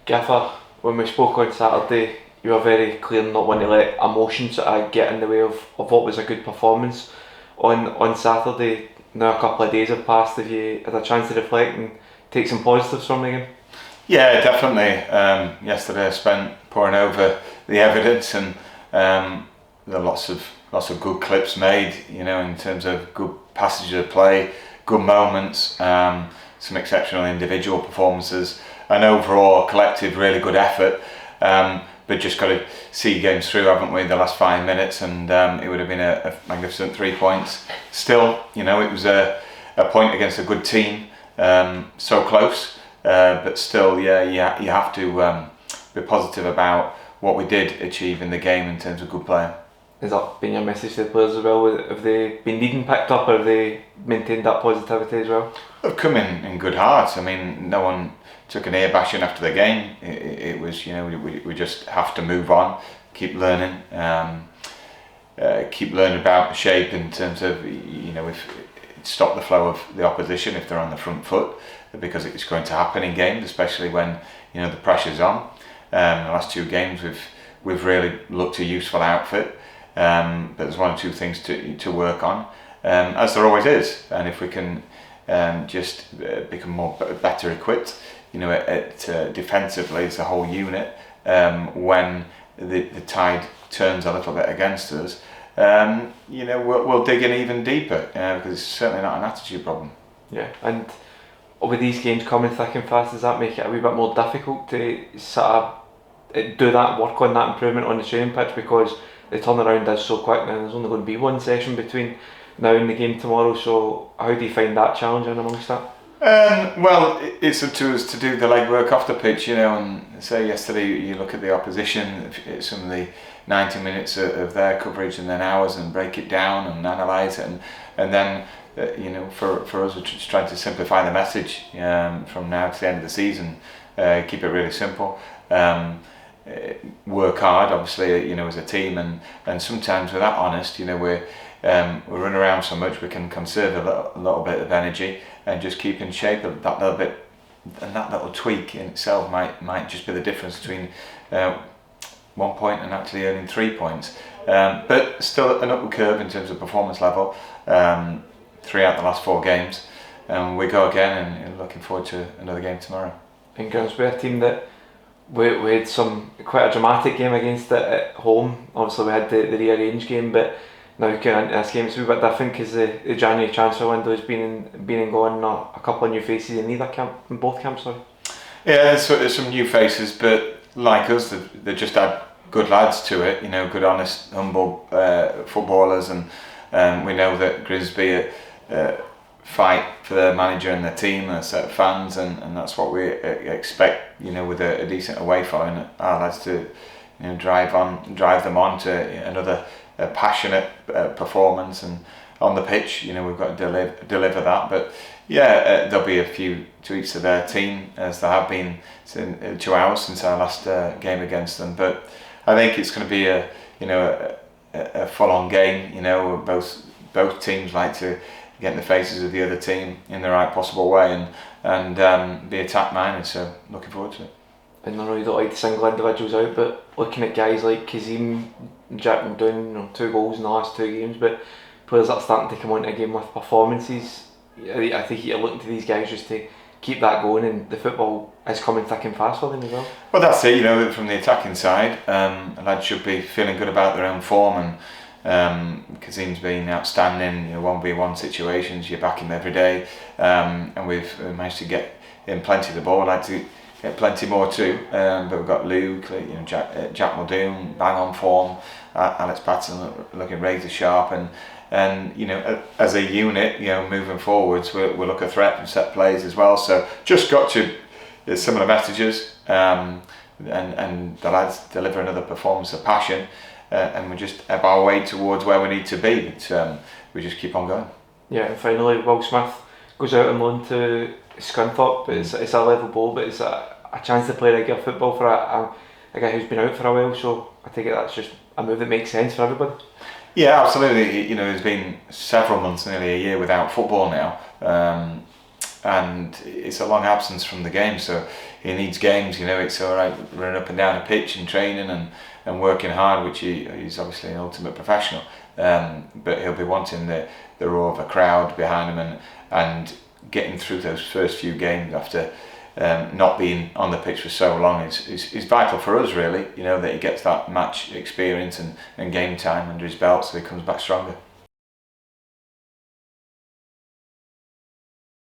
Gaffer, when we spoke on Saturday, you were very clear not wanting to let emotions get in the way of what was a good performance on Saturday. Now a couple of days have passed. Have you had a chance to reflect and take some positives from the game? Yeah, definitely. Yesterday I spent poring over the evidence, and there are lots of good clips made. In terms of good passages of play, good moments, some exceptional individual performances, and overall collective really good effort. But just got to see games through, haven't we? The last 5 minutes, and it would have been a magnificent 3 points. Still, it was a point against a good team, so close. But still, you have to be positive about what we did achieve in the game in terms of good play. Has that been your message to the players as well? Have they been needing picked up, or have they maintained that positivity as well? They've come in good heart. I mean, no one took an ear bashing after the game. It was, we just have to move on, keep learning, about the shape in terms of, if stop the flow of the opposition if they're on the front foot, because it's going to happen in games, especially when the pressure's on. The last 2 games we've really looked a useful outfit, but there's 1 or 2 things to work on, as there always is, and if we can just become better equipped, defensively as a whole unit, when the tide turns a little bit against us, we'll dig in even deeper, because it's certainly not an attitude problem. Yeah, and with these games coming thick and fast, does that make it a wee bit more difficult to sort of do that, work on that improvement on the training pitch, because the turnaround is so quick now? There's only going to be 1 session between now and the game tomorrow, so how do you find that challenging amongst that? Well, it's up to us to do the legwork off the pitch, and say yesterday you look at the opposition, some of the 90 minutes of their coverage and then ours, and break it down and analyse it, and then for us we're just trying to simplify the message from now to the end of the season, keep it really simple, work hard obviously, as a team, and sometimes we're that honest, we run around so much we can conserve a little bit of energy and just keep in shape. That little bit, and that little tweak in itself might just be the difference between 1 point and actually earning 3 points, but still an upward curve in terms of performance level. 3 out of the last 4 games, and we go again, and looking forward to another game tomorrow. In Grimsby, a team that we had quite a dramatic game against it at home. Obviously we had the rearranged game, but now going into this game it's a wee bit different because the January transfer window has been and gone. A couple of new faces in both camps. Sorry. Yeah, there's some new faces, but like us, they just add good lads to it. Good, honest, humble footballers, and we know that Grimsby fight for their manager and their team and a set of fans, and that's what we expect. With a decent away following, our lads to drive them on to another passionate performance, and on the pitch, we've got to deliver that. But there'll be a few tweaks to their team, as there have been 2 hours since our last game against them. But I think it's going to be a full-on game. Both teams like to get in the faces of the other team in the right possible way, and be attack-minded. So looking forward to it. I know you don't like to single individuals out, but looking at guys like Kazim and Jack McDown, 2 goals in the last 2 games, but players that are starting to come onto a game with performances, I think you're looking to these guys just to keep that going, and the football is coming thick and fast for them as well. Well, that's it. From the attacking side, lads should be feeling good about their own form, and Kazim's been outstanding. 1v1 situations, you're backing him every day, and we've managed to get him plenty of the ball. I'd like to get plenty more too, but we've got Luke, Jack Muldoon, bang on form, Alex Patton looking razor sharp, and as a unit, moving forwards, we'll look a threat from set plays as well. So just got to similar messages, and the lads deliver another performance of passion, and we just ebb our way towards where we need to be. But we just keep on going. Yeah, and finally, Will Smith goes out on loan to Scunthorpe, but it's a level ball, but it's a chance to play regular football for a guy who's been out for a while. So I take it that's just a move that makes sense for everybody. Yeah, absolutely. There's been several months, nearly a year, without football now, and it's a long absence from the game, so he needs games. You know, it's all right running up and down a pitch and training and working hard, which he's obviously an ultimate professional, but he'll be wanting the roar of a crowd behind him and getting through those first few games after not being on the pitch for so long is vital for us, really. You know, that he gets that match experience and game time under his belt, so he comes back stronger.